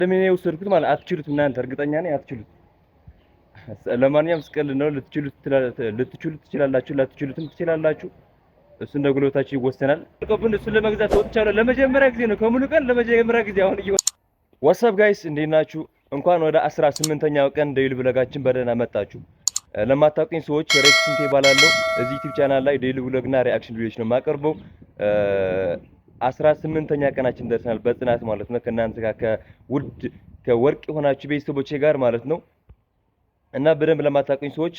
ለምን የወሰድኩት ማለት አትችሉት እናንተ እርግጠኛ ነኝ አትችሉት። ለማንኛውም ስቀል ነው ልትችሉት ትችላላችሁ ላትችሉትም ትችላላችሁ። እሱ እንደ ጉልበታችሁ ይወሰናል። ቆብን እሱን ለመግዛት ወጥቻለሁ። ለመጀመሪያ ጊዜ ነው ከሙሉ ቀን ለመጀመሪያ ጊዜ አሁን ዋትስአፕ ጋይስ እንዴት ናችሁ? እንኳን ወደ 18ኛው ቀን ዴይሊ ብሎጋችን በደህና መጣችሁ። ለማታውቁኝ ሰዎች ሬክስ እንቴ ባላለሁ እዚህ ዩቲዩብ ቻናል ላይ ዴይሊ ብሎግና ሪአክሽን ቪዲዮዎች ነው የማቀርበው። 18ኛ ቀናችን ደርሰናል በጽናት ማለት ነው። ከእናንተ ጋር ከወርቅ የሆናችሁ ቤተሰቦቼ ጋር ማለት ነው። እና በደንብ ለማታውቁኝ ሰዎች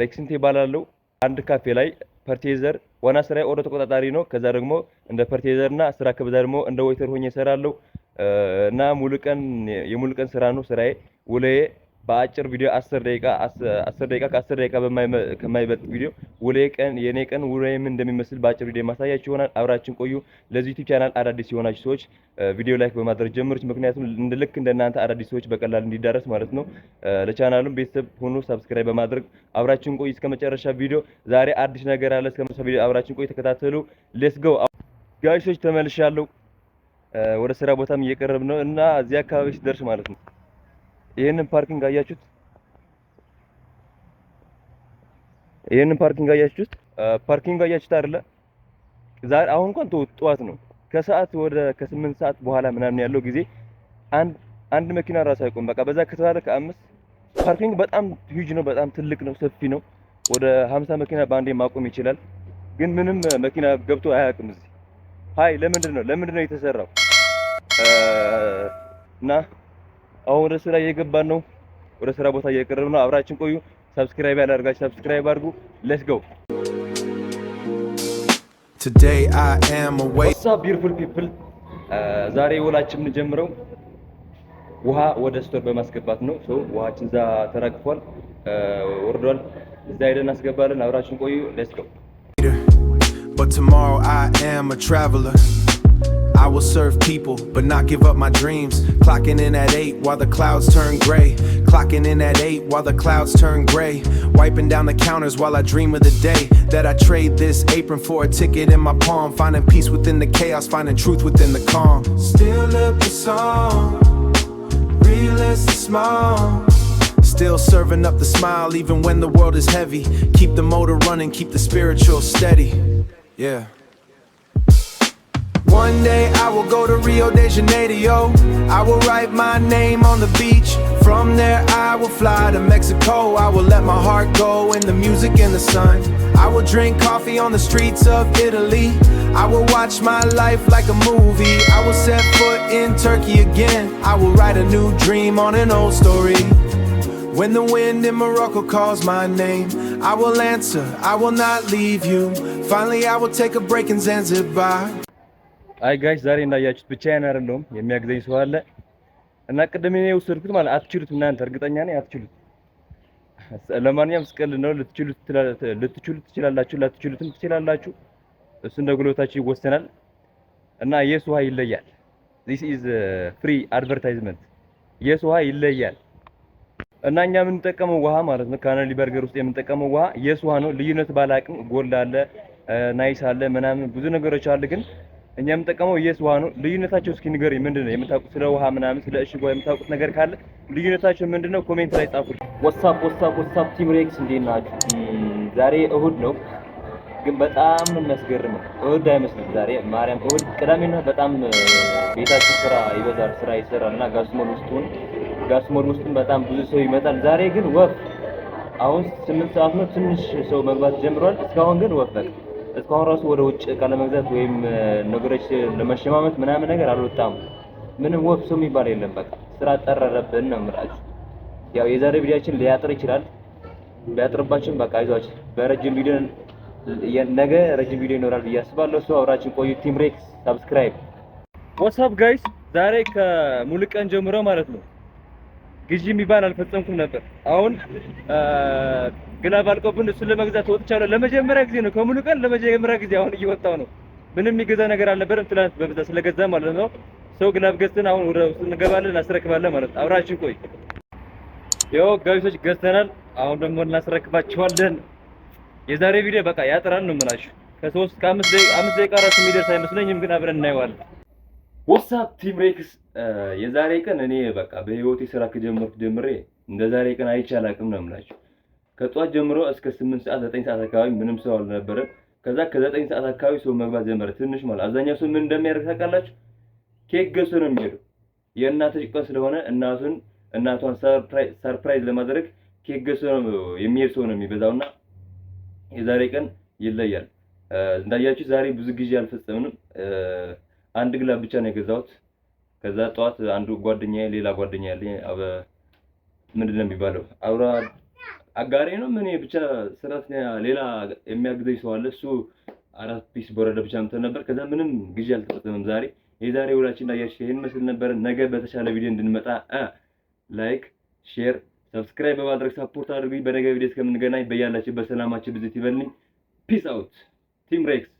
ሬክስ እንቴ ባላለሁ አንድ ካፌ ላይ ፐርቴዘር ዋና ስራዬ ኦርደር ተቆጣጣሪ ነው። ከዛ ደግሞ እንደ ፐርቴዘርና ስራ ከበዛ ደግሞ እንደ ዌይተር ሆኜ እሰራለሁ። እና ሙሉ ቀን የሙሉ ቀን ስራ ነው ስራዬ። ውለዬ በአጭር ቪዲዮ 10 ደቂቃ ከ10 ደቂቃ ከማይበልጥ ቪዲዮ ውለዬ ቀን የኔ ቀን ውለዬ ምን እንደሚመስል በአጭር ቪዲዮ ማሳያችሁ ይሆናል። አብራችን ቆዩ። ለዚህ ዩቲዩብ ቻናል አዳዲስ የሆናችሁ ሰዎች ቪዲዮ ላይክ በማድረግ ጀምሩት። ምክንያቱም ልክ እንደናንተ አዳዲስ ሰዎች በቀላል እንዲዳረስ ማለት ነው። ለቻናሉም ቤተሰብ ሆኖ ሰብስክራይብ በማድረግ አብራችን ቆዩ እስከመጨረሻ ቪዲዮ። ዛሬ አዲስ ነገር አለ። እስከመጨረሻ ቪዲዮ አብራችን ቆዩ፣ ተከታተሉ። ሌትስ ጎ ጋይሶች። ተመልሻለሁ። ወደ ስራ ቦታም እየቀረብ ነው እና እዚህ አካባቢ ሲደርስ ማለት ነው ይሄንን ፓርኪንግ አያችሁት? ፓርኪንግ አያችሁት አይደለ? ዛሬ አሁን እንኳን ጠዋት ነው። ከሰዓት ወደ ከ8 ሰዓት በኋላ ምናምን ያለው ጊዜ አንድ መኪና ራሱ አይቆም። በቃ በዛ ከተባለ ከ5 ፓርኪንግ በጣም ሂጅ ነው፣ በጣም ትልቅ ነው፣ ሰፊ ነው። ወደ 50 መኪና በአንዴ ማቆም ይችላል። ግን ምንም መኪና ገብቶ አያውቅም እዚህ። ሃይ ለምንድን ነው የተሰራው? እና አሁን ወደ ስራ እየገባን ነው። ወደ ስራ ቦታ እየቀረብን ነው። አብራችን ቆዩ። ሰብስክራይብ ያላደርጋችሁ ሰብስክራይብ አድርጉ። ሌትስ ጎ Today I am away. What's up beautiful people? ዛሬ ውላችን የምንጀምረው ውሃ ወደ ስቶር በማስገባት ነው። ውሃችን እዛ ተራግፏል፣ ወርዷል። እዛ ሄደን እናስገባለን። አብራችን ቆዩ። ሌትስ ጎ But tomorrow I am a traveler. I will serve people, but not give up my dreams. Clocking in at 8 while the clouds turn gray. Clocking in at 8 while the clouds turn gray. Wiping down the counters while I dream of the day that I trade this apron for a ticket in my palm. Finding peace within the chaos, finding truth within the calm. Still up the song, real as the small. Still serving up the smile even when the world is heavy. Keep the motor running, keep the spiritual steady. Yeah. One day I will go to Rio de Janeiro. I will write my name on the beach. From there I will fly to Mexico. I will let my heart go in the music and the sun. I will drink coffee on the streets of Italy. I will watch my life like a movie. I will set foot in Turkey again. I will write a new dream on an old story. When the wind in Morocco calls my name, I will answer, I will not leave you. Finally I will take a break in Zanzibar. አይ ጋይስ ዛሬ እንዳያችሁት ብቻዬን አይደለሁም፣ የሚያግዘኝ ሰው አለ። እና ቅድም እኔ የወሰድኩት ማለት አትችሉት እናንተ እርግጠኛ ነኝ አትችሉት። ለማንኛውም ስቀል ነው ልትችሉት ትችላላችሁ ላትችሉትም ትችላላችሁ። እሱ እንደ ጉልበታችሁ ይወሰናል። እና የሱ ውሃ ይለያል። this is free advertisement። የሱ ውሃ ይለያል። እና እኛ የምንጠቀመው ውሃ ማለት ነው ካናሊ በርገር ውስጥ የምንጠቀመው ውሃ የሱ ውሃ ነው። ልዩነት ባላቅም ጎልድ አለ፣ ናይስ አለ፣ ምናምን ብዙ ነገሮች አሉ። ግን እኛ የምንጠቀመው የሱ ውሃ ነው። ልዩነታቸው እስኪ ንገሩኝ፣ ምንድነው የምታውቁት ስለ ውሃ ምናምን ስለ እሽግ ውሃ የምታውቁት ነገር ካለ ልዩነታቸው ምንድነው? ኮሜንት ላይ ጻፉልኝ። ወትስአፕ ቲም ሬክስ እንዴት ናችሁ? ዛሬ እሁድ ነው፣ ግን በጣም የሚያስገርም እሁድ አይመስልም ዛሬ ማርያም። እሁድ ቅዳሜና በጣም ቤታችን ስራ ይበዛል፣ ስራ ይሰራልና ጋስሞል ውስጥም በጣም ብዙ ሰው ይመጣል። ዛሬ ግን ወፍ አሁን 8 ሰዓት ነው፣ ትንሽ ሰው መግባት ጀምሯል። እስካሁን ግን ወፍ በቃ እስካሁን ራሱ ወደ ውጭ እቃ ለመግዛት ወይም ነገሮች ለመሸማመት ምናምን ነገር አልወጣም። ምንም ወፍ ሰው የሚባል የለም። በቃ ስራ ጠረረብን ነው የምላችሁ። ያው የዛሬ ቪዲዮአችን ሊያጥር ይችላል። ቢያጥርባችሁም በቃ አይዟችሁ፣ በረጅም ቪዲዮ ነገ ረጅም ቪዲዮ ይኖራል ብዬ አስባለሁ። ሰው አብራችን ቆዩ። ቲም ሬክስ ሰብስክራይብ። ዋትስአፕ ጋይስ ዛሬ ከሙሉ ቀን ጀምሮ ማለት ነው ግዢ የሚባል አልፈጸምኩም ነበር። አሁን ግላብ አልቆብን እሱን ለመግዛት ወጥቻለሁ። ለመጀመሪያ ጊዜ ነው ከሙሉ ቀን ለመጀመሪያ ጊዜ አሁን እየወጣው ነው። ምንም የሚገዛ ነገር አልነበረም። ትላንት በብዛት ስለገዛ ማለት ነው። ሰው ግላብ ገዝተን አሁን ወደ ውስጥ እንገባለን፣ እናስረክባለን ማለት ነው። አብራችን ቆይ። ያው ጋይሶች ገዝተናል። አሁን ደግሞ እናስረክባችኋለን። የዛሬ ቪዲዮ በቃ ያጥራል ነው የምላችሁ። ከ3 እስከ 5 ደቂቃ ራሱ የሚደርስ አይመስለኝም፣ ግን አብረን እናየዋለን። ዋትስአፕ ቲም ሬክስ የዛሬ ቀን እኔ በቃ በህይወቴ ስራ ከጀመርኩ ጀምሬ እንደ ዛሬ ቀን አይቼ አላውቅም ነው የምላችሁ። ከጧት ጀምሮ እስከ 8 ሰዓት 9 ሰዓት አካባቢ ምንም ሰው አልነበረም። ከዛ ከ9 ሰዓት አካባቢ ሰው መግባት ጀመረ። ትንሽ ማለት አብዛኛው ሰው ምን እንደሚያደርግ ታውቃላችሁ? ኬክ ገዝቶ ነው የሚሄደው። የእናቶች ቀን ስለሆነ እናቷን ሰርፕራይዝ ለማድረግ ኬክ ገዝቶ ነው የሚሄድ ሰው ነው የሚበዛውና የዛሬ ቀን ይለያል። እንዳያችሁ ዛሬ ብዙ ጊዜ አልፈጸምንም። አንድ ግላብ ብቻ ነው የገዛሁት። ከዛ ጠዋት አንዱ ጓደኛዬ ሌላ ጓደኛ ያለኝ ምንድነው የሚባለው አብራ አጋሬ ነው ምን ብቻ ስራት ሌላ የሚያግዘኝ ሰው አለ። እሱ 4 ፒስ በረደ ብቻ እንትን ነበር። ከዛ ምንም ግዢ አልተፈጸመም ዛሬ። የዛሬ ውላችን እንዳያችሁ ይሄን መስል ነበር። ነገ በተሻለ ቪዲዮ እንድንመጣ ላይክ፣ ሼር፣ ሰብስክራይብ በማድረግ ሰፖርት አድርጉኝ። በነገ ቪዲዮ እስከምንገናኝ በያላችሁ በሰላማችሁ ብዝት ይበልኝ። ፒስ አውት ቲም ሬክስ